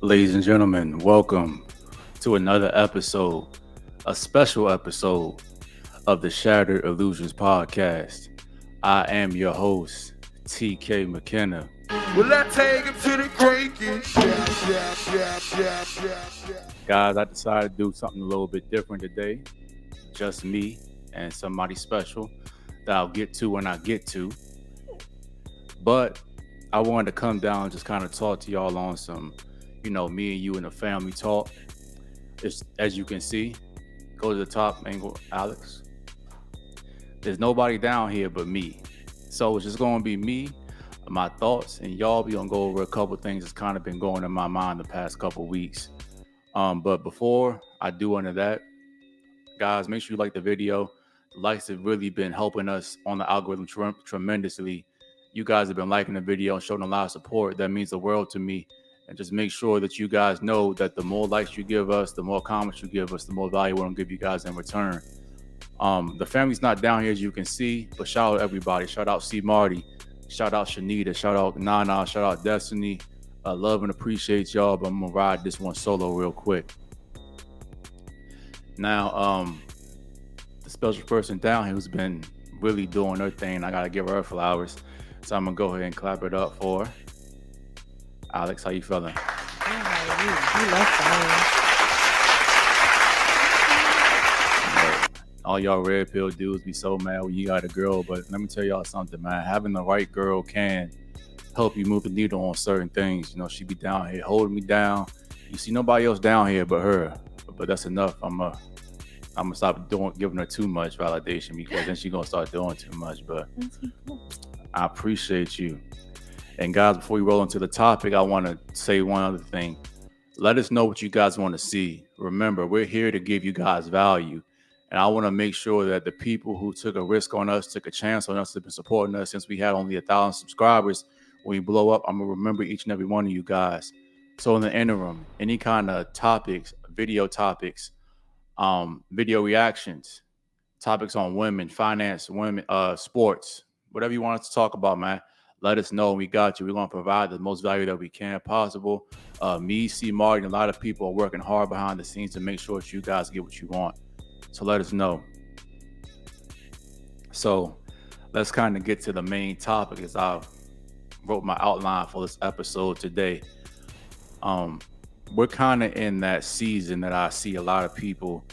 Ladies and gentlemen, welcome to another episode, a special episode of the Shattered Illusionz Podcast. I am your host, TK McKenna. Will I take him to the drinking? Guys, I decided to do something a little bit different today. Just me and somebody special that I'll get to when I get to. But I wanted to come down and just kind of talk to y'all on some, me and you and the family talk. It's, as you can see, go to the top angle, Alex. There's nobody down here but me. So it's just going to be me, my thoughts, and y'all be going to go over a couple things that's kind of been going in my mind the past couple weeks. But before I do any of that, guys, make sure you like the video. The likes have really been helping us on the algorithm tremendously. You guys have been liking the video and showing a lot of support. That means the world to me. And just make sure that you guys know that the more likes you give us, the more comments you give us, the more value we're going to give you guys in return. The family's not down here, as you can see, but shout out everybody. Shout out C. Marty. Shout out Shanita. Shout out Nana. Shout out Destiny. I love and appreciate y'all, but I'm going to ride this one solo real quick. Now, the special person down here who's been really doing her thing, I got to give her flowers. So I'm going to go ahead and clap it up for her. Alex, how you feeling? All y'all red pill dudes be so mad when you got a girl, but let me tell y'all something, man. Having the right girl can help you move the needle on certain things. She be down here holding me down. You see nobody else down here but her, but that's enough. I'm gonna stop giving her too much validation, because then she gonna start doing too much. But I appreciate you. And guys, before we roll into the topic, I want to say one other thing. Let us know what you guys want to see. Remember, we're here to give you guys value. And I want to make sure that the people who took a risk on us, took a chance on us, have been supporting us since we had only 1,000 subscribers. When we blow up, I'm going to remember each and every one of you guys. So in the interim, any kind of topics, video reactions, topics on women, finance, women, sports, whatever you want us to talk about, man. Let us know. We got you. We're going to provide the most value that we can possible. Me, C. Martin, a lot of people are working hard behind the scenes to make sure that you guys get what you want. So let us know. So let's kind of get to the main topic as I wrote my outline for this episode today. We're kind of in that season that I see a lot of people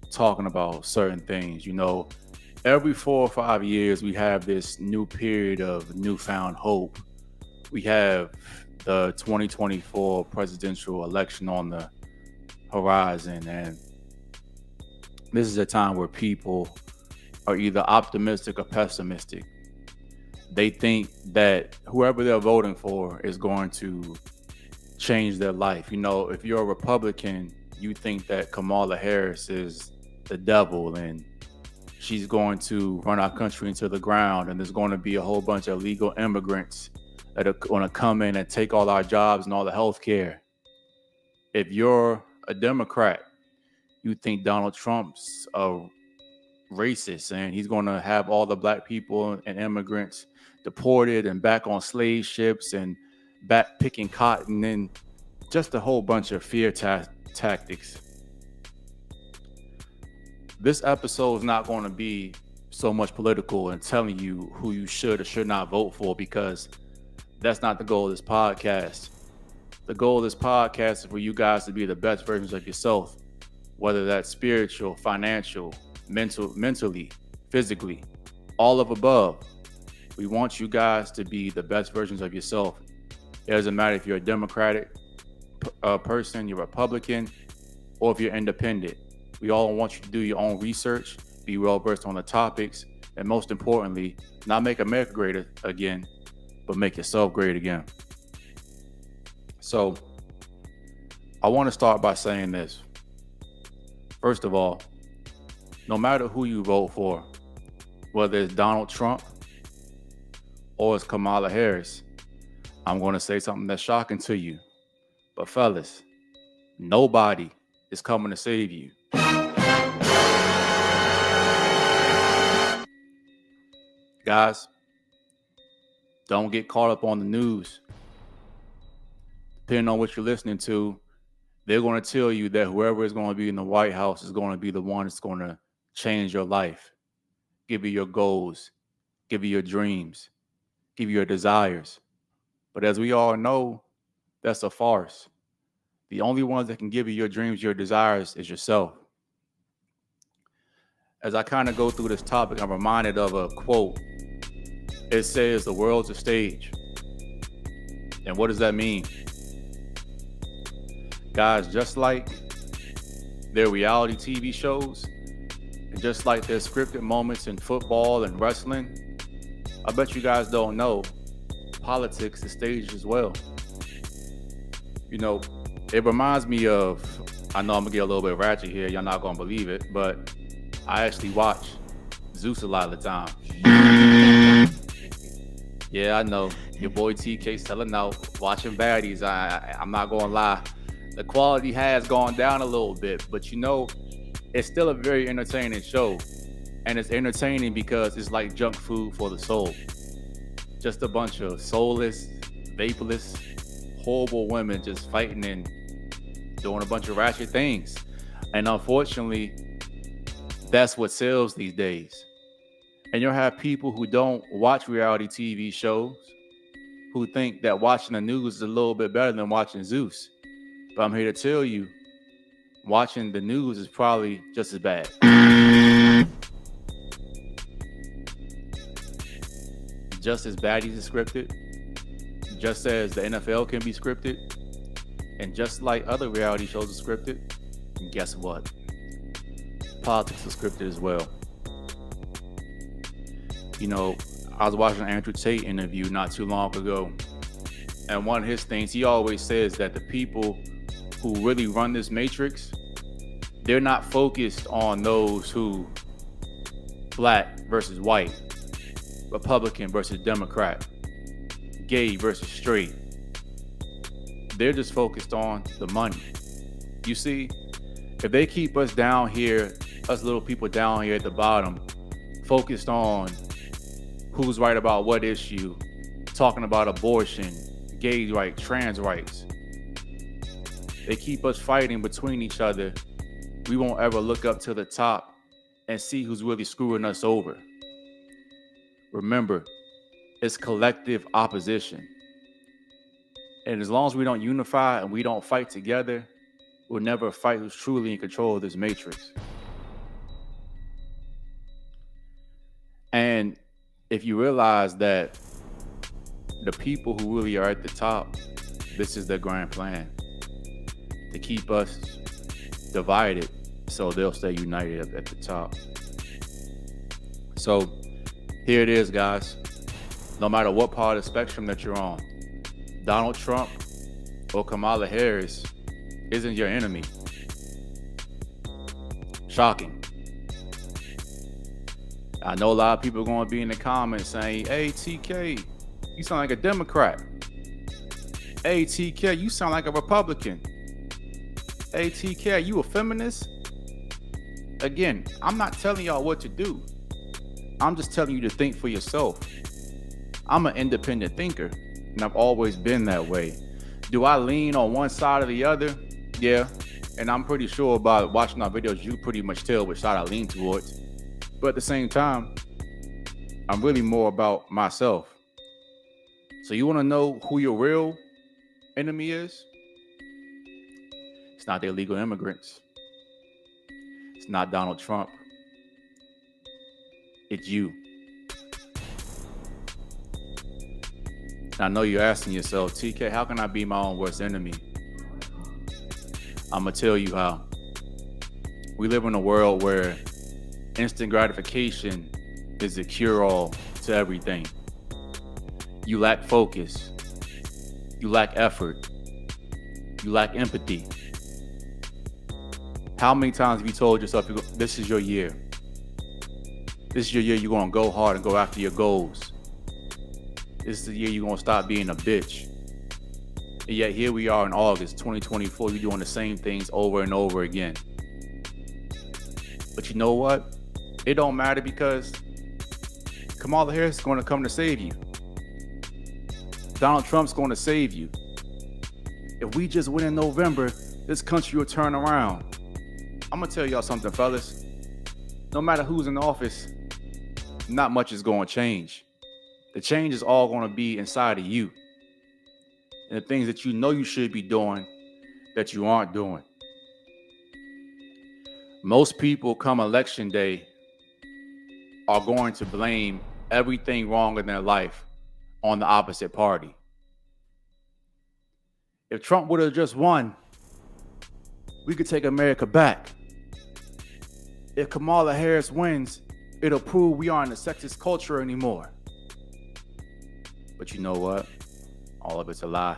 talking about certain things. Every 4 or 5 years, we have this new period of newfound hope. We have the 2024 presidential election on the horizon, and this is a time where people are either optimistic or pessimistic. They think that whoever they're voting for is going to change their life. If you're a Republican, you think that Kamala Harris is the devil and she's going to run our country into the ground, and there's going to be a whole bunch of illegal immigrants that are going to come in and take all our jobs and all the health care. If you're a Democrat, you think Donald Trump's a racist and he's going to have all the black people and immigrants deported and back on slave ships and back picking cotton, and just a whole bunch of fear tactics. This episode is not going to be so much political and telling you who you should or should not vote for, because that's not the goal of this podcast. The goal of this podcast is for you guys to be the best versions of yourself, whether that's spiritual, financial, mentally, physically, all of above. We want you guys to be the best versions of yourself. It doesn't matter if you're a Democratic person, you're Republican, or if you're independent. We all want you to do your own research, be well versed on the topics, and most importantly, not make America great again, but make yourself great again. So I want to start by saying this. First of all, no matter who you vote for, whether it's Donald Trump or it's Kamala Harris, I'm going to say something that's shocking to you. But fellas, nobody is coming to save you. Guys, don't get caught up on the news. Depending on what you're listening to, They're going to tell you that whoever is going to be in the White House is going to be the one that's going to change your life, give you your goals, give you your dreams, give you your desires. But as we all know, that's a farce. The only ones that can give you your dreams, your desires is yourself. As I kind of go through this topic, I'm reminded of a quote. It says, the world's a stage. And what does that mean? Guys, just like their reality TV shows, and just like their scripted moments in football and wrestling, I bet you guys don't know, politics is staged as well. You know, it reminds me of, I know I'm gonna get a little bit ratchet here, y'all not gonna believe it, but I actually watch Zeus a lot of the time. Yeah, I know, your boy TK's telling out, watching baddies, I'm not gonna lie. The quality has gone down a little bit, but you know, it's still a very entertaining show. And it's entertaining because it's like junk food for the soul. Just a bunch of soulless, vaporless, horrible women just fighting and doing a bunch of ratchet things. And unfortunately, that's what sells these days. And you'll have people who don't watch reality TV shows who think that watching the news is a little bit better than watching Zeus. But I'm here to tell you, watching the news is probably just as bad. Just as baddies is scripted, just as the NFL can be scripted, and just like other reality shows are scripted, and guess what? Politics is scripted as well. You know, I was watching an Andrew Tate interview not too long ago, and one of his things, he always says that the people who really run this matrix, they're not focused on those who black versus white, Republican versus Democrat, gay versus straight. They're just focused on the money. You see, if they keep us down here, us little people down here at the bottom, focused on who's right about what issue, talking about abortion, gay rights, trans rights, they keep us fighting between each other. We won't ever look up to the top and see who's really screwing us over. Remember, it's collective opposition. And as long as we don't unify and we don't fight together, we'll never fight who's truly in control of this matrix. And if you realize that the people who really are at the top, this is their grand plan, to keep us divided so they'll stay united at the top. So here it is, guys. No matter what part of the spectrum that you're on, Donald Trump or Kamala Harris isn't your enemy. Shocking. I know a lot of people are going to be in the comments saying, hey, TK, you sound like a Democrat. Hey, TK, you sound like a Republican. Hey, TK, you a feminist? Again, I'm not telling y'all what to do. I'm just telling you to think for yourself. I'm an independent thinker, and I've always been that way. Do I lean on one side or the other? Yeah, and I'm pretty sure by watching our videos, you pretty much tell which side I lean towards. But at the same time, I'm really more about myself. So you want to know who your real enemy is? It's not the illegal immigrants. It's not Donald Trump. It's you. And I know you're asking yourself, TK, how can I be my own worst enemy? I'm going to tell you how. We live in a world where instant gratification is the cure-all to everything. You lack focus. You lack effort. You lack empathy. How many times have you told yourself, this is your year? This is your year you're going to go hard and go after your goals. This is the year you're going to stop being a bitch. And yet here we are in August 2024, you're doing the same things over and over again. But you know what? It don't matter because Kamala Harris is going to come to save you. Donald Trump's going to save you. If we just win in November, this country will turn around. I'm gonna tell y'all something, fellas. No matter who's in office, not much is going to change. The change is all going to be inside of you and the things that you know you should be doing that you aren't doing. Most people come election day are going to blame everything wrong in their life on the opposite party. If Trump would have just won, we could take America back. If Kamala Harris wins, it'll prove we aren't a sexist culture anymore. But you know what? All of it's a lie.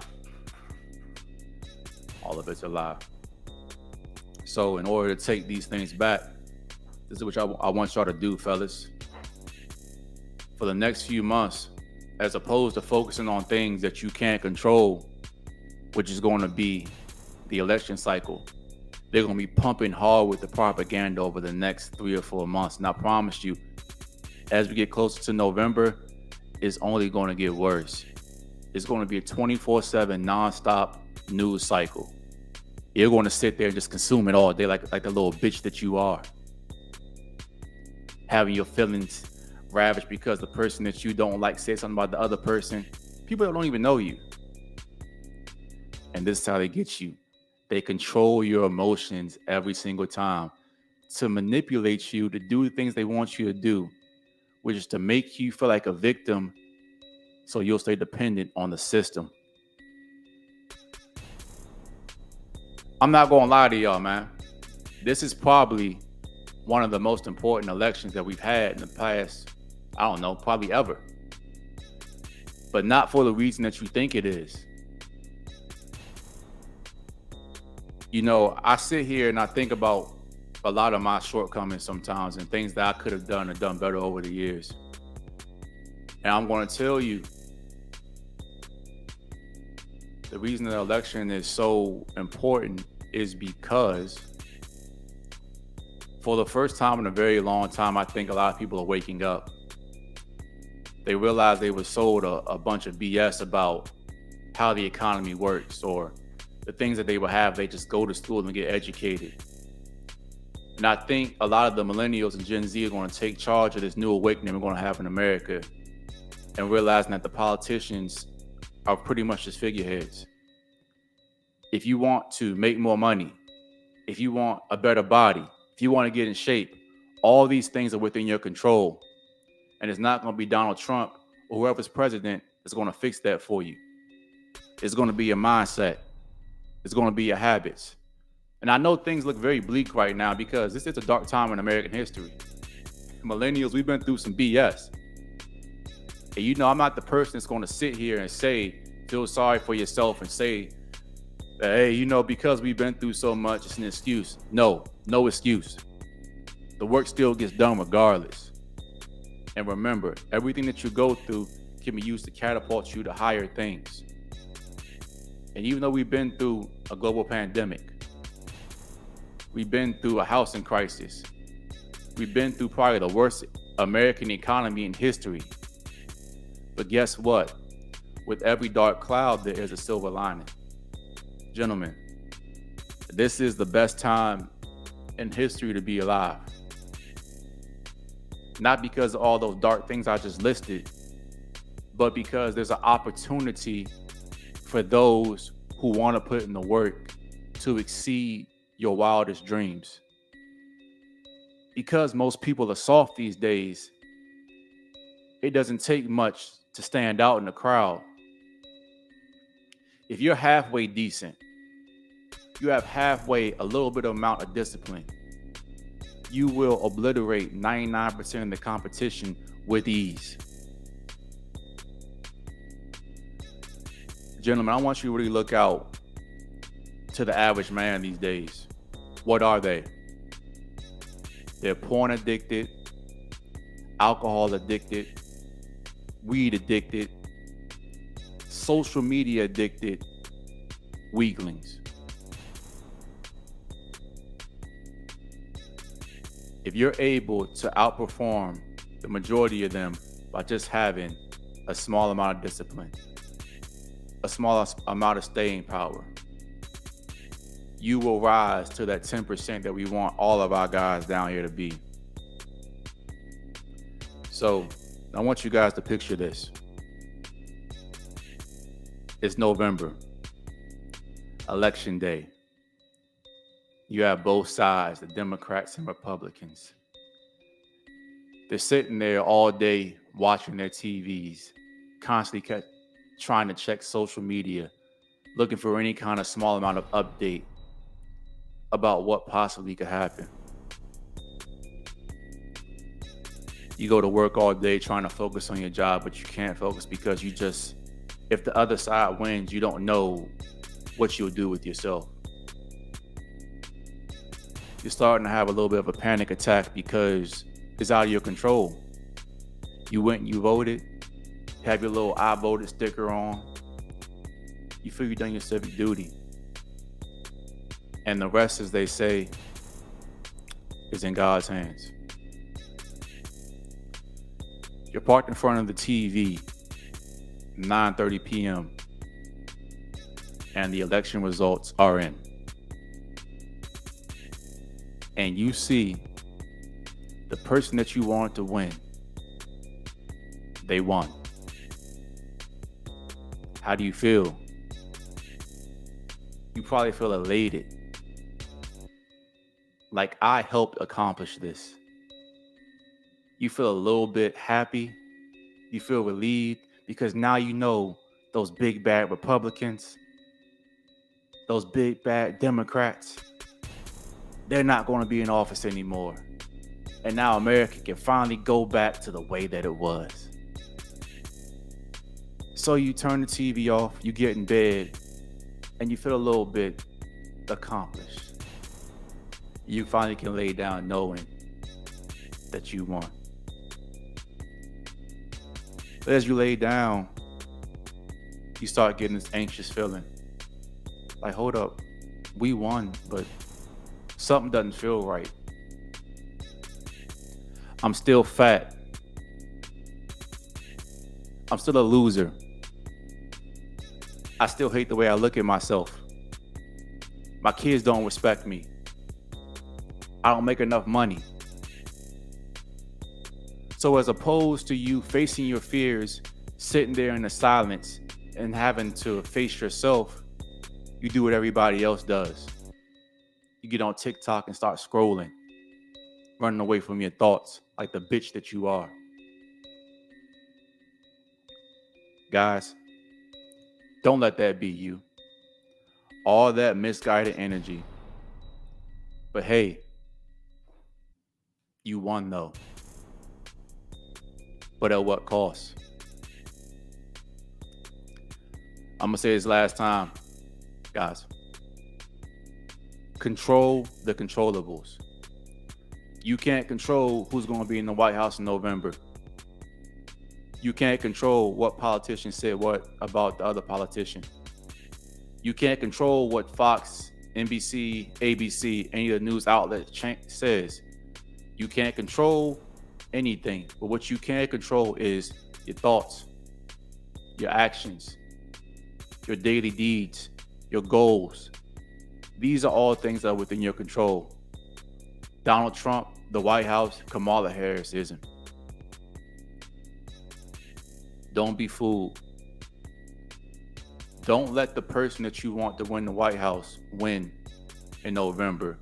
All of it's a lie. So in order to take these things back, this is what I want y'all to do, fellas. For the next few months, as opposed to focusing on things that you can't control, which is going to be the election cycle, they're going to be pumping hard with the propaganda over the next 3 or 4 months. And I promise you, as we get closer to November, it's only going to get worse. It's going to be a 24/7 nonstop news cycle. You're going to sit there and just consume it all day like the little bitch that you are. Having your feelings ravaged because the person that you don't like said something about the other person. People that don't even know you. And this is how they get you. They control your emotions every single time to manipulate you to do the things they want you to do, which is to make you feel like a victim so you'll stay dependent on the system. I'm not going to lie to y'all, man. This is probably one of the most important elections that we've had in the past, I don't know, probably ever. But not for the reason that you think it is. You know, I sit here and I think about a lot of my shortcomings sometimes and things that I could have done and done better over the years. And I'm going to tell you, the reason the election is so important is because for the first time in a very long time, I think a lot of people are waking up. They realize they were sold a bunch of BS about how the economy works or the things that they will have. They just go to school and get educated. And I think a lot of the millennials and Gen Z are going to take charge of this new awakening we're going to have in America and realizing that the politicians are pretty much just figureheads. If you want to make more money, if you want a better body, if you want to get in shape, all these things are within your control. And it's not going to be Donald Trump or whoever's president that's going to fix that for you. It's going to be your mindset. It's going to be your habits. And I know things look very bleak right now because this is a dark time in American history. Millennials, we've been through some BS. And you know, I'm not the person that's going to sit here and say, feel sorry for yourself and say that, hey, you know, because we've been through so much, it's an excuse. No excuse. The work still gets done regardless. And remember, everything that you go through can be used to catapult you to higher things. And even though we've been through a global pandemic, we've been through a housing crisis, we've been through probably the worst American economy in history. But guess what? With every dark cloud, there is a silver lining. Gentlemen, this is the best time in history to be alive. Not because of all those dark things I just listed, but because there's an opportunity for those who want to put in the work to exceed your wildest dreams. Because most people are soft these days, it doesn't take much to stand out in the crowd. If you're halfway decent, you have halfway a little bit of amount of discipline, you will obliterate 99% of the competition with ease. Gentlemen, I want you to really look out to the average man these days. What are they? They're porn addicted, alcohol addicted, weed addicted, social media addicted weaklings. If you're able to outperform the majority of them by just having a small amount of discipline, a small amount of staying power, you will rise to that 10% that we want all of our guys down here to be. So I want you guys to picture this. It's November, election day. You have both sides, the Democrats and Republicans. They're sitting there all day watching their TVs, constantly trying to check social media, looking for any kind of small amount of update about what possibly could happen. You go to work all day trying to focus on your job, but you can't focus because if the other side wins, you don't know what you'll do with yourself. You're starting to have a little bit of a panic attack because it's out of your control. You went and you voted, have your little I voted sticker on. You feel you've done your civic duty. And the rest, as they say, is in God's hands. You're parked in front of the TV, 9:30 p.m., and the election results are in. And you see the person that you wanted to win, they won. How do you feel? You probably feel elated. Like, I helped accomplish this. You feel a little bit happy. You feel relieved because now you know those big bad Republicans, those big bad Democrats, they're not going to be in office anymore. And now America can finally go back to the way that it was. So you turn the TV off, you get in bed, and you feel a little bit accomplished. You finally can lay down knowing that you won. But as you lay down, you start getting this anxious feeling. Like, hold up, we won, but something doesn't feel right. I'm still fat. I'm still a loser. I still hate the way I look at myself. My kids don't respect me. I don't make enough money. So as opposed to you facing your fears, sitting there in the silence and having to face yourself, you do what everybody else does. You get on TikTok and start scrolling, running away from your thoughts like the bitch that you are. Guys, don't let that be you. All that misguided energy. But hey, you won though. But at what cost? I'm gonna say this last time, guys. Control the controllables. You can't control who's gonna be in the White House in November. You can't control what politician said what about the other politician. You can't control what Fox, NBC, ABC, any of the news outlet says. You can't control anything, but what you can control is your thoughts, your actions, your daily deeds, your goals. These are all things that are within your control. Donald Trump, the White House, Kamala Harris isn't. Don't be fooled. Don't let the person that you want to win the White House win in November,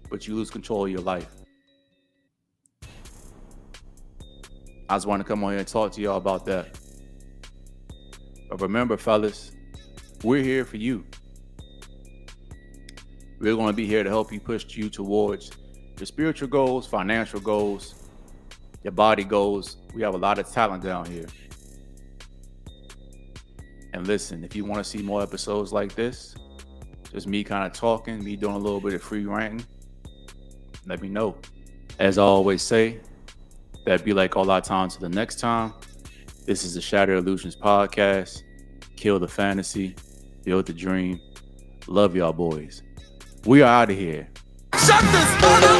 but you lose control of your life. I just want to come on here and talk to y'all about that. But remember, fellas, we're here for you. We're going to be here to help you push you towards your spiritual goals, financial goals, your body goals. We have a lot of talent down here. And listen, if you want to see more episodes like this, just me kind of talking, me doing a little bit of free ranting, let me know. As I always say, that'd be like all our time to the next time. This is the Shattered Illusionz Podcast. Kill the fantasy, build the dream. Love y'all boys. We are out of here. Shut this mother!